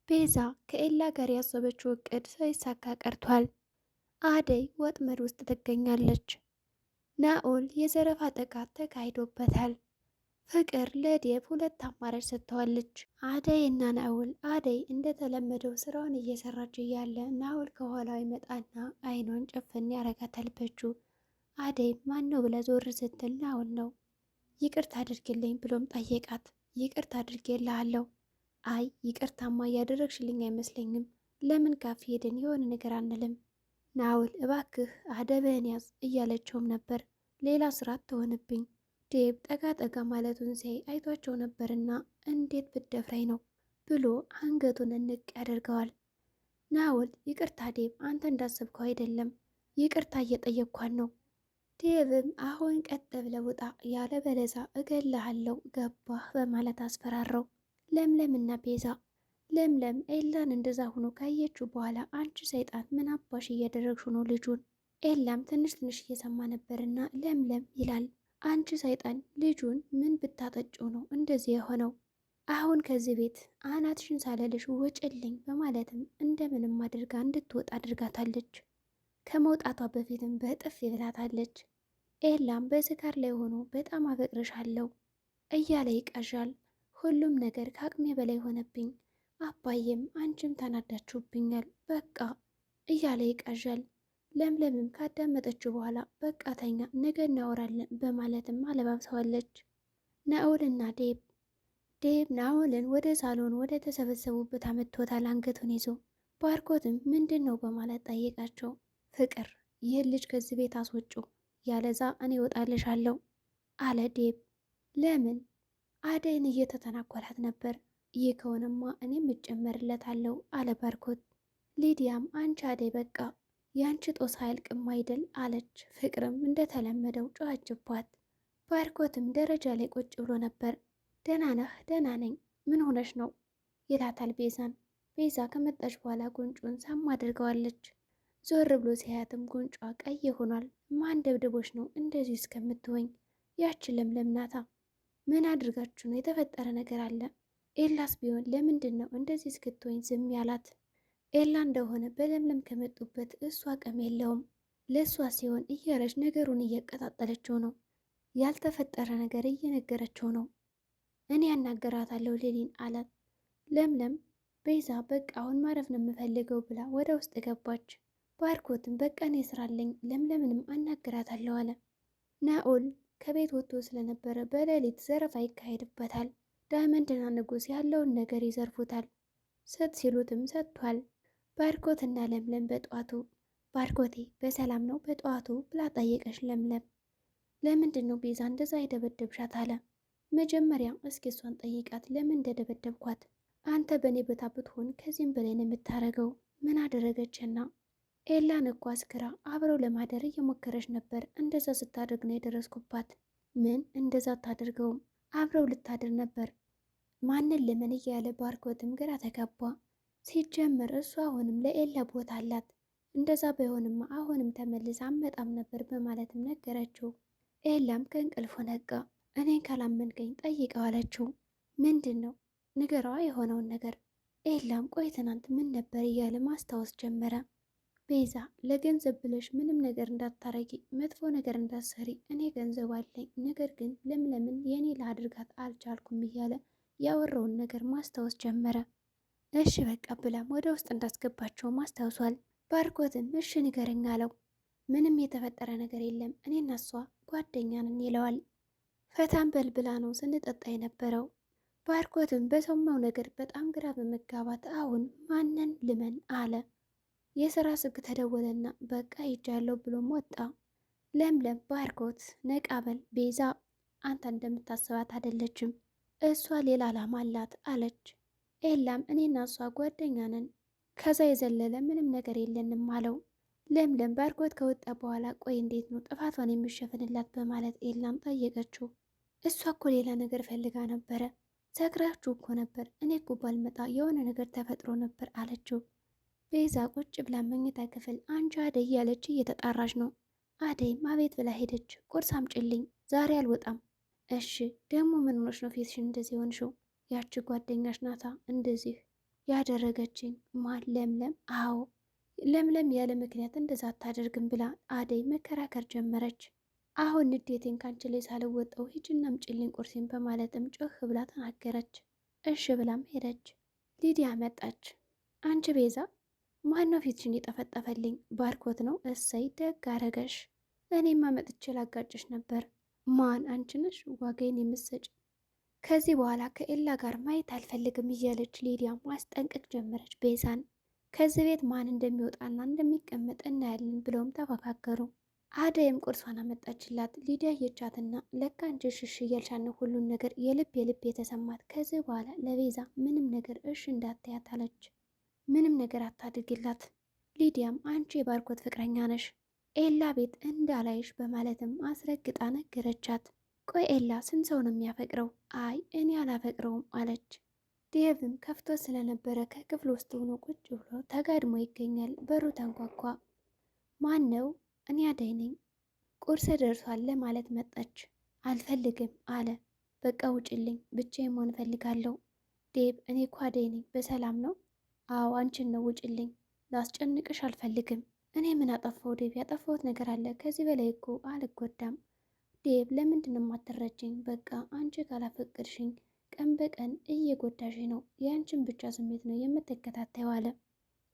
ቤዛ ከኤላ ጋር ያሰበችው እቅድ ሳይሳካ ቀርቷል። አደይ ወጥመድ ውስጥ ትገኛለች። ናኦል የዘረፋ ጥቃት ተካሂዶበታል። ፍቅር ለዴብ ሁለት አማራጭ ሰጥተዋለች። አደይ እና ናኦል። አደይ እንደተለመደው ስራውን እየሰራች እያለ ናኦል ከኋላው ይመጣና አይኗን ጨፍን ያረጋታል በእጁ። አደይ ማን ነው ብላ ዞር ስትል ናኦል ነው። ይቅርታ አድርግልኝ ብሎም ጠየቃት። ይቅርታ አድርጌልሃለሁ። አይ ይቅርታማ እያደረግሽልኝ አይመስለኝም። ለምን ካፌ ሄደን የሆነ ነገር አንልም? ናውል እባክህ አደብህን ያዝ እያለችውም ነበር። ሌላ ስራ ትሆንብኝ። ዴብ ጠጋ ጠጋ ማለቱን ሲያይ አይቷቸው ነበርና እንዴት ብደፍረኝ ነው ብሎ አንገቱን እንቅ ያደርገዋል። ናውል ይቅርታ ዴብ፣ አንተ እንዳሰብከው አይደለም፣ ይቅርታ እየጠየቅኳን ነው። ዴብም አሁን ቀጥ ብለህ ውጣ፣ ያለበለዛ እገልሃለሁ ገባህ በማለት አስፈራረው። ለምለምና ቤዛ። ለምለም ኤላን እንደዛ ሆኖ ካየችው በኋላ አንቺ ሰይጣን ምን አባሽ እያደረግሽ ነው ልጁን? ኤላም ትንሽ እየሰማ ነበርና ለምለም ይላል፣ አንቺ ሰይጣን ልጁን ምን ብታጠጪው ነው እንደዚህ የሆነው? አሁን ከዚህ ቤት አናትሽን ሳለልሽ ውጭልኝ በማለትም እንደምንም አድርጋ እንድትወጣ አድርጋታለች። ከመውጣቷ በፊትም በጥፍ ይብላታለች። ኤላም በስካር ላይ ሆኖ በጣም አፈቅርሻለሁ እያለ ይቀዣል። ሁሉም ነገር ከአቅሜ በላይ ሆነብኝ፣ አባዬም አንቺም ተናዳችሁብኛል በቃ እያለ ይቀዣል። ለምለምም ካዳመጠችው በኋላ በቃ ተኛ፣ ነገ እናወራለን በማለትም አለባብሰዋለች። ናኦልና ዴብ ናኦልን ወደ ሳሎን ወደ ተሰበሰቡበት አመጥቶታል አንገቱን ይዞ። ባርኮትም ምንድን ነው በማለት ጠየቃቸው። ፍቅር ይህን ልጅ ከዚህ ቤት አስወጩ፣ ያለዛ እኔ እወጣልሻለሁ አለ ዴብ። ለምን? አደይን እየተተናኮላት ነበር። ይህ ከሆነማ እኔም እጨመርለታለሁ አለ ባርኮት። ሊዲያም አንቺ አደይ በቃ የአንቺ ጦስ አያልቅም አይደል አለች። ፍቅርም እንደተለመደው ጮኸችባት። ባርኮትም ደረጃ ላይ ቁጭ ብሎ ነበር። ደህና ነህ? ደህና ነኝ። ምን ሆነሽ ነው ይላታል ቤዛን። ቤዛ ከመጣች በኋላ ጉንጩን ሳም አድርገዋለች። ዞር ብሎ ሲያያትም ጉንጯ ቀይ ሆኗል። ማን ደብድቦች ነው እንደዚህ እስከምትወኝ? ያቺ ለምለም ናታ። ምን አድርጋችሁ ነው? የተፈጠረ ነገር አለ? ኤላስ ቢሆን ለምንድን ነው እንደዚህ እስክትወኝ ዝም ያላት? ኤላ እንደሆነ በለምለም ከመጡበት እሱ አቅም የለውም። ለእሷ ሲሆን እያለች ነገሩን እያቀጣጠለችው ነው። ያልተፈጠረ ነገር እየነገረችው ነው። እኔ ያናገራታለሁ ሌሊን አላት። ለምለም ቤዛ በቃ አሁን ማረፍ ነው የምፈልገው ብላ ወደ ውስጥ ገባች። ባርኮትም በቃ እኔ ስራለኝ ለምለምንም አናገራታለሁ አለ። ናኦል ከቤት ወጥቶ ስለነበረ በሌሊት ዘረፋ ይካሄድበታል። ዳይመንድና ንጉስ ያለውን ነገር ይዘርፉታል። ሰጥ ሲሉትም ሰጥቷል። ባርኮትና ለምለም በጠዋቱ ባርኮቴ በሰላም ነው በጠዋቱ ብላ ጠየቀች። ለምለም ለምንድን ነው ቤዛ እንደዛ የደበደብሻት አለ። መጀመሪያ እስኪ እሷን ጠይቃት ለምን እንደደበደብኳት። አንተ በእኔ ቦታ ብትሆን ከዚህም በላይ ነው የምታረገው። ምን አደረገችና? ኤላን እኮ አስክራ አብረው ለማደር እየሞከረች ነበር። እንደዛ ስታደርግ ነው የደረስኩባት። ምን እንደዛ አታደርገውም፣ አብረው ልታድር ነበር። ማንን ለምን እያለ ባርኮትም ግራ ተጋባ። ሲጀመር እሱ አሁንም ለኤላ ቦታ አላት። እንደዛ ባይሆንማ አሁንም ተመልሳ አመጣም ነበር በማለትም ነገረችው። ኤላም ከእንቅልፉ ነቃ። እኔን ካላመንከኝ ጠይቀው አለችው። ምንድን ነው ንገረዋ የሆነውን ነገር። ኤላም ቆይ ትናንት ምን ነበር እያለ ማስታወስ ጀመረ። ቤዛ ለገንዘብ ብለሽ ምንም ነገር እንዳታረጊ፣ መጥፎ ነገር እንዳትሰሪ፣ እኔ ገንዘብ አለኝ፣ ነገር ግን ለምለምን የኔ ላድርጋት አልቻልኩም እያለ ያወራውን ነገር ማስታወስ ጀመረ። እሺ በቃ ብላም ወደ ውስጥ እንዳስገባቸው ማስታውሷል። ባርኮትም እሺ ንገረኝ አለው። ምንም የተፈጠረ ነገር የለም፣ እኔና እሷ ጓደኛ ነን ይለዋል። ፈታን በልብላ ነው ስንጠጣ የነበረው። ባርኮትም በሰማው ነገር በጣም ግራ በመጋባት አሁን ማንን ልመን አለ። የስራ ስልክ ተደወለና በቃ ሂጃለሁ ብሎም ወጣ። ለምለም ባርኮት ነቃበል ቤዛ አንተ እንደምታስባት አይደለችም፣ እሷ ሌላ ዓላማ አላት አለች። ኤላም እኔና እሷ ጓደኛ ነን፣ ከዛ የዘለለ ምንም ነገር የለንም አለው። ለምለም ባርኮት ከወጣ በኋላ ቆይ እንዴት ነው ጥፋቷን የሚሸፍንላት በማለት ኤላም ጠየቀችው። እሷ እኮ ሌላ ነገር ፈልጋ ነበረ፣ ሰክራችሁ እኮ ነበር፣ እኔ እኮ ባልመጣ የሆነ ነገር ተፈጥሮ ነበር አለችው። ቤዛ ቁጭ ብላ መኝታ ክፍል አንቺ አደይ እያለች እየተጣራች ነው። አደይም አቤት ብላ ሄደች። ቁርስ አምጪልኝ፣ ዛሬ አልወጣም። እሺ ደግሞ ምን ሆነሽ ነው ፊትሽን እንደዚህ ሆንሽው? ያቺ ጓደኛሽ ናታ እንደዚህ ያደረገችኝ ማን? ለምለም? አዎ ለምለም ያለ ምክንያት እንደዛ አታደርግም ብላ አደይ መከራከር ጀመረች። አሁን ንዴቴን ካንቺ ላይ ሳልወጣው ሂጂና አምጪልኝ ቁርሴን በማለትም ጮህ ብላ ተናገረች። እሺ ብላም ሄደች። ሊዲያ መጣች። አንቺ ቤዛ፣ ማነው ፊትሽን የጠፈጠፈልኝ? ባርኮት ነው። እሰይ ደግ አረገሽ። እኔማ መጥቼ ላጋጭሽ ነበር። ማን? አንቺ ነሽ ዋጋዬን የምትሰጭ? ከዚህ በኋላ ከኤላ ጋር ማየት አልፈልግም እያለች ሊዲያ ማስጠንቀቅ ጀመረች ቤዛን። ከዚህ ቤት ማን እንደሚወጣና እንደሚቀመጥ እናያለን ብለውም ተፈካከሩ። አደይም ቁርሷን አመጣችላት። ሊዲያ የቻትና ለካ አንቺ እሺ እያልሻት ነው ሁሉን ነገር የልብ የተሰማት። ከዚህ በኋላ ለቤዛ ምንም ነገር እሺ እንዳትያት አለች። ምንም ነገር አታድርግላት። ሊዲያም አንቺ የባርኮት ፍቅረኛ ነሽ፣ ኤላ ቤት እንዳላይሽ በማለትም አስረግጣ ነገረቻት። ቆይ ኤላ ስንት ሰው ነው የሚያፈቅረው? አይ እኔ አላፈቅረውም አለች። ዴቭም ከፍቶ ስለነበረ ከክፍል ውስጥ ሆኖ ቁጭ ብሎ ተጋድሞ ይገኛል። በሩ ተንኳኳ። ማን ነው? እኔ አደይ ነኝ። ቁርስ ደርሷል ለማለት መጣች። አልፈልግም አለ። በቃ ውጭልኝ፣ ብቻዬን መሆን እፈልጋለሁ። ዴቭ እኔ እኮ አደይ ነኝ። በሰላም ነው? አዎ አንቺን ነው። ውጭልኝ፣ ላስጨንቅሽ አልፈልግም። እኔ ምን አጠፋው ዴቭ? ያጠፋሁት ነገር አለ? ከዚህ በላይ እኮ አልጎዳም። ዴቭ ለምንድን ነው የማትረጅኝ? በቃ አንቺ ካላፈቅርሽኝ ቀን በቀን እየጎዳሽ ነው። የአንቺን ብቻ ስሜት ነው የምትከታተይው አለ።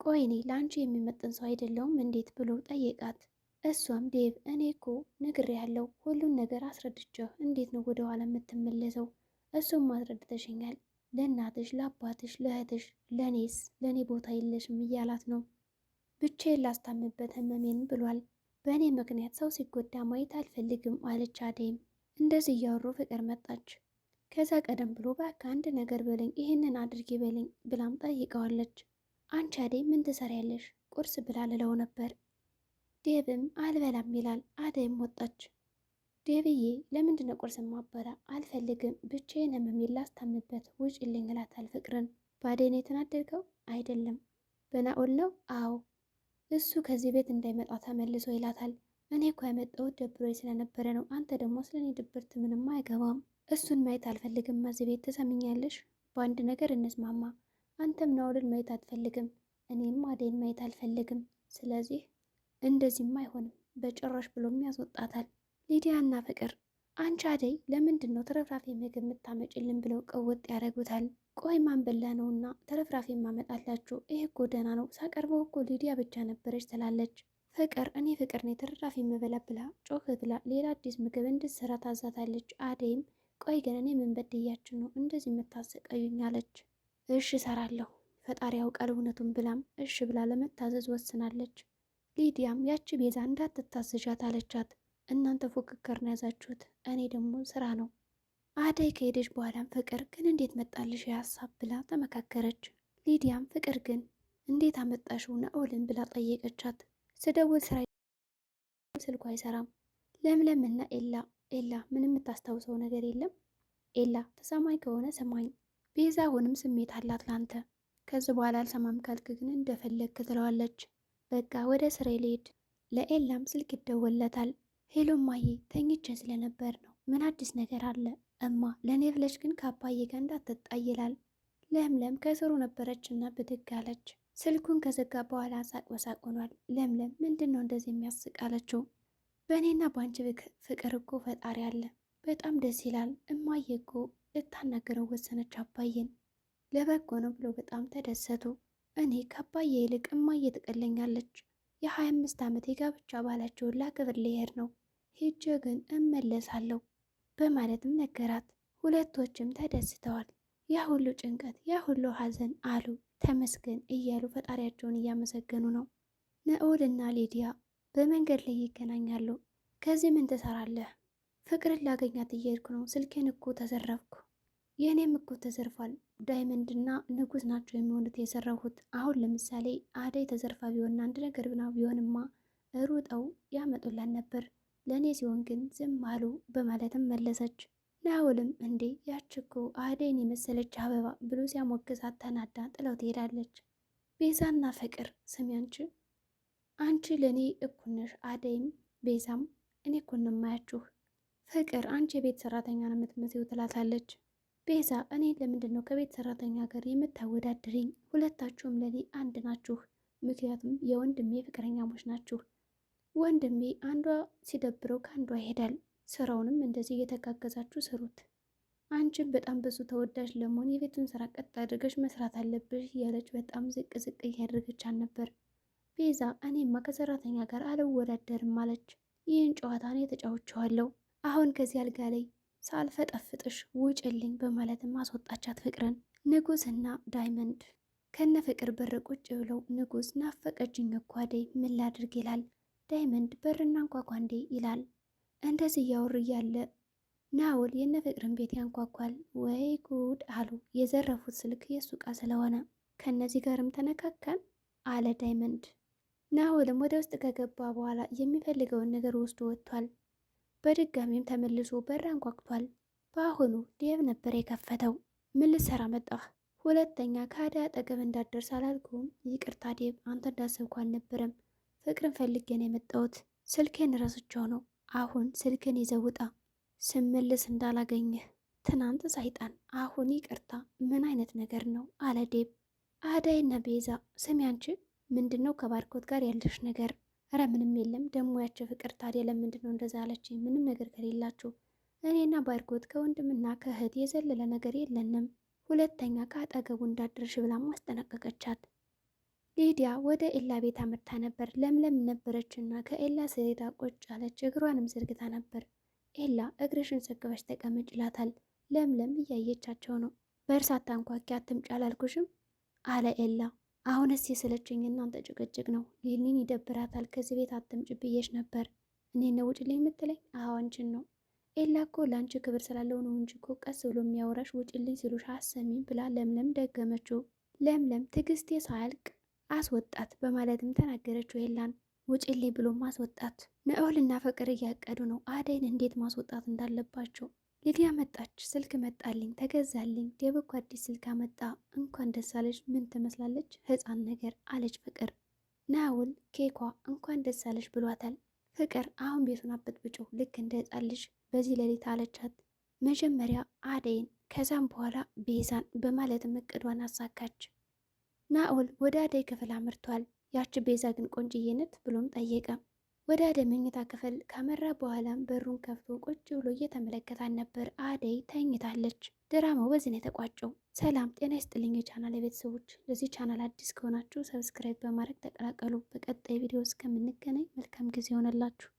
ቆይ እኔ ለአንቺ የሚመጥን ሰው አይደለውም እንዴት ብሎ ጠየቃት። እሷም ዴቭ እኔ እኮ ነግሬያለሁ፣ ሁሉን ነገር አስረድቼው እንዴት ነው ወደ ኋላ የምትመለሰው? እሱም አስረድተሽኛል። ለእናትሽ፣ ለአባትሽ፣ ለእህትሽ፣ ለእኔስ ለእኔ ቦታ የለሽም እያላት ነው። ብቻዬን ላስታምበት ህመሜን ብሏል። በእኔ ምክንያት ሰው ሲጎዳ ማየት አልፈልግም አለች አደይም። እንደዚህ እያወሩ ፍቅር መጣች። ከዛ ቀደም ብሎ እባክህ አንድ ነገር በለኝ፣ ይህንን አድርጊ በለኝ ብላም ጠይቀዋለች። አንቺ አደይ ምን ትሰሪያለሽ? ቁርስ ብላ ልለው ነበር። ዴብም አልበላም ይላል። አደይም ወጣች። ዴብዬ ለምንድነው ቁርስ ማበላ? አልፈልግም፣ ብቻዬን ህመሜን ላስታምበት ውጭልኝ እላታል ፍቅርን። በአደይ ነው የተናደድከው? አይደለም። በናኦል ነው? አዎ እሱ ከዚህ ቤት እንዳይመጣ ተመልሶ ይላታል። እኔ እኮ ያመጣሁት ደብሮኝ ስለነበረ ነው። አንተ ደግሞ ስለ እኔ ድብርት ምንም አይገባም። እሱን ማየት አልፈልግም እዚህ ቤት ትሰምኛለሽ? በአንድ ነገር እንስማማ። አንተም ናኦልን ማየት አትፈልግም፣ እኔም አደይን ማየት አልፈልግም። ስለዚህ እንደዚህም አይሆንም በጭራሽ ብሎም ያስወጣታል። ሊዲያና ፍቅር አንቺ አደይ ለምንድን ነው ተረፍራፊ ምግብ የምታመጭልን ብለው ቀወጥ ያደርጉታል። ቆይ ማን በላ ነውና ተረፍራፊ ማመጣላችሁ? ይሄ እኮ ደህና ነው፣ ሳቀርበው እኮ ሊዲያ ብቻ ነበረች ትላለች። ፍቅር እኔ ፍቅር ነኝ ተረፍራፊ የምበላ ብላ ጮህ ብላ ሌላ አዲስ ምግብ እንድትሰራ ታዛታለች። አደይም ቆይ ግን እኔ ምን በድያችሁ ነው እንደዚህ የምታሰቃዩኝ? አለች። እሺ እሰራለሁ ፈጣሪ ያውቃል እውነቱን ብላም እሺ ብላ ለመታዘዝ ወስናለች። ሊዲያም ያቺ ቤዛ እንዳትታዘዣት አለቻት። እናንተ ፉክክር ነው ያዛችሁት፣ እኔ ደግሞ ስራ ነው። አደይ ከሄደች በኋላም ፍቅር ግን እንዴት መጣልሽ የሀሳብ ብላ ተመካከረች። ሊዲያም ፍቅር ግን እንዴት አመጣሽው ናኦልን ብላ ጠየቀቻት። ስደውል ስራ ስልኩ አይሰራም። ለምለም እና ኤላ ምንም የምታስታውሰው ነገር የለም? ኤላ ተሰማኝ ከሆነ ሰማኝ። ቤዛ አሁንም ስሜት አላት ላንተ። ከዚህ በኋላ አልሰማም ካልክ ግን እንደፈለግክ ትለዋለች። በቃ ወደ ስራ ልሄድ። ለኤላም ስልክ ይደወለታል። ሄሎ እማዬ፣ ተኝቼ ስለነበር ነው። ምን አዲስ ነገር አለ? እማ ለእኔ ብለሽ ግን ከአባዬ ጋር እንዳትጣይ ይላል። ለምለም ከስሩ ነበረችና ብድግ አለች። ስልኩን ከዘጋ በኋላ ሳቅ በሳቅ ሆኗል። ለምለም ምንድን ነው እንደዚህ የሚያስቃለችው? በእኔና በአንቺ ፍቅር እኮ ፈጣሪ አለ። በጣም ደስ ይላል። እማዬ እኮ ልታናገረው ወሰነች አባዬን። ለበጎ ነው ብሎ በጣም ተደሰቱ። እኔ ከአባዬ ይልቅ እማዬ ትቀለኛለች። የ25 ዓመት የጋብቻ ባላቸውን ላክብር ልሄድ ነው። ሄጄ ግን እመለሳለሁ በማለትም ነገራት። ሁለቶችም ተደስተዋል። ያ ሁሉ ጭንቀት፣ ያ ሁሉ ሐዘን አሉ ተመስገን እያሉ ፈጣሪያቸውን እያመሰገኑ ነው። ናኦልና ሊዲያ በመንገድ ላይ ይገናኛሉ። ከዚህ ምን ትሰራለህ? ፍቅርን ላገኛት እየሄድኩ ነው። ስልኬን እኮ ተዘረፍኩ። የእኔም እኮ ተዘርፏል። ዳይመንድና ንጉስ ናቸው የሚሆኑት የሰራሁት። አሁን ለምሳሌ አደይ ተዘርፋ ቢሆንና አንድ ነገር ብና ቢሆንማ ሩጠው ያመጡላን ነበር። ለእኔ ሲሆን ግን ዝም አሉ በማለትም መለሰች። ናኦልም እንዴ ያች እኮ አደይን የመሰለች አበባ ብሎ ሲያሞግሳት ተናዳ ጥለው ትሄዳለች። ቤዛና ፍቅር ስሚ አንቺ ለእኔ እኩል ነሽ። አደይም ቤዛም እኔ እኩል ነው የማያችሁ። ፍቅር አንቺ የቤት ሰራተኛ ነው የምትመስይው ትላታለች። ቤዛ እኔ ለምንድን ነው ከቤት ሰራተኛ ጋር የምታወዳድርኝ? ሁለታችሁም ለኔ አንድ ናችሁ። ምክንያቱም የወንድሜ ፍቅረኛሞች ናችሁ። ወንድሜ አንዷ ሲደብረው ከአንዷ ይሄዳል። ስራውንም እንደዚህ እየተጋገዛችሁ ስሩት። አንቺም በጣም ብዙ ተወዳጅ ለመሆን የቤቱን ስራ ቀጥ አድርገሽ መስራት አለብሽ እያለች በጣም ዝቅ ዝቅ እያደረገቻት ነበር። ቤዛ እኔማ ከሰራተኛ ጋር አልወዳደርም አለች። ይህን ጨዋታ እኔ ተጫውቼዋለሁ። አሁን ከዚህ አልጋ ላይ ሳልፈጠፍጥሽ ውጭልኝ በማለትም አስወጣቻት ፍቅርን። ንጉስና ዳይመንድ ከነ ፍቅር በር ቁጭ ብለው ንጉስ ናፈቀችኝ እኮ አደይ ምን ላድርግ ይላል። ዳይመንድ በርና አንኳኳ እንዴ ይላል። እንደዚህ እያወሩ እያለ ናውል የነ ፍቅርን ቤት ያንኳኳል። ወይ ጉድ አሉ። የዘረፉት ስልክ የሱ ዕቃ ስለሆነ ከነዚህ ጋርም ተነካከን አለ ዳይመንድ። ናውልም ወደ ውስጥ ከገባ በኋላ የሚፈልገውን ነገር ወስዶ ወጥቷል። በድጋሚም ተመልሶ በር አንኳኩቷል። በአሁኑ ዴቭ ነበር የከፈተው። ምን ልትሰራ መጣህ? ሁለተኛ ከአደይ አጠገብ እንዳትደርስ አላልኩም? ይቅርታ ዴቭ፣ አንተ እንዳሰብኩ አልነበረም። ፍቅርን ፈልጌ ነው የመጣሁት። ስልኬን ረስቼው ነው። አሁን ስልክን ይዘህ ውጣ፣ ስመልስ እንዳላገኘህ። ትናንት ሰይጣን፣ አሁን ይቅርታ። ምን አይነት ነገር ነው አለ ዴቭ። አደይና ቤዛ፣ ስሚ አንቺ፣ ምንድን ነው ከባርኮት ጋር ያለሽ ነገር? እረ ምንም የለም። ደግሞ ያቸው ፍቅር ታዲያ ለምንድን ነው እንደዛ አለች? ምንም ነገር ከሌላችሁ እኔና ባርኮት ከወንድምና ከእህት የዘለለ ነገር የለንም። ሁለተኛ ከአጠገቡ እንዳደርሽ ብላ ማስጠነቀቀቻት። ሊዲያ ወደ ኤላ ቤት አምርታ ነበር። ለምለም ነበረችና ከኤላ ስሬዳ ቁጭ አለች። እግሯንም ዘርግታ ነበር። ኤላ እግርሽን ሰግበሽ ተቀመጭ ይላታል። ለምለም እያየቻቸው ነው። በእርሳት አንኳኪ አትምጪ አላልኩሽም አለ ኤላ። አሁንስ የሰለቸኝ እናንተ ጭቅጭቅ ነው። ሊሊን ይደብራታል። ከዚህ ቤት አትምጪ ብዬሽ ነበር። እኔ ነው ውጭልኝ የምትለኝ? አዎ አንቺን ነው። ኤላ እኮ ለአንቺ ክብር ስላለው ነው እንጂ እኮ ቀስ ብሎ የሚያወራሽ ውጭልኝ ሲሉሽ አሰሚም ብላ ለምለም ደገመችው። ለምለም ትዕግስቴ ሳያልቅ አስወጣት በማለትም ተናገረችው ኤላን። ውጭልኝ ብሎ ማስወጣት። ናኦልና ፍቅር እያቀዱ ነው አደይን እንዴት ማስወጣት እንዳለባቸው። ሊዲያ መጣች። ስልክ መጣልኝ፣ ተገዛልኝ። ዴቭ እኮ አዲስ ስልክ አመጣ። እንኳን ደስ አለሽ። ምን ትመስላለች? ህፃን ነገር አለች ፍቅር። ናኦል ኬኳ እንኳን ደስ አለሽ ብሏታል። ፍቅር አሁን ቤቱን አበጥብጮ ልክ እንደ ህፃን ልጅ በዚህ ሌሊት አለቻት። መጀመሪያ አደይን ከዛም በኋላ ቤዛን በማለትም እቅዷን አሳካች። ናኦል ወደ አደይ ክፍል አምርቷል። ያች ቤዛ ግን ቆንጅዬነት ብሎም ጠየቀ። ወደ አደይ መኝታ ክፍል ካመራ በኋላም በሩን ከፍቶ ቁጭ ብሎ እየተመለከታን ነበር። አደይ ተኝታለች። ድራማው በዚህ ነው የተቋጨው። ሰላም ጤና ይስጥልኝ የቻናል ቤተሰቦች። ለዚህ ቻናል አዲስ ከሆናችሁ ሰብስክራይብ በማድረግ ተቀላቀሉ። በቀጣይ ቪዲዮ እስከምንገናኝ መልካም ጊዜ ይሆነላችሁ።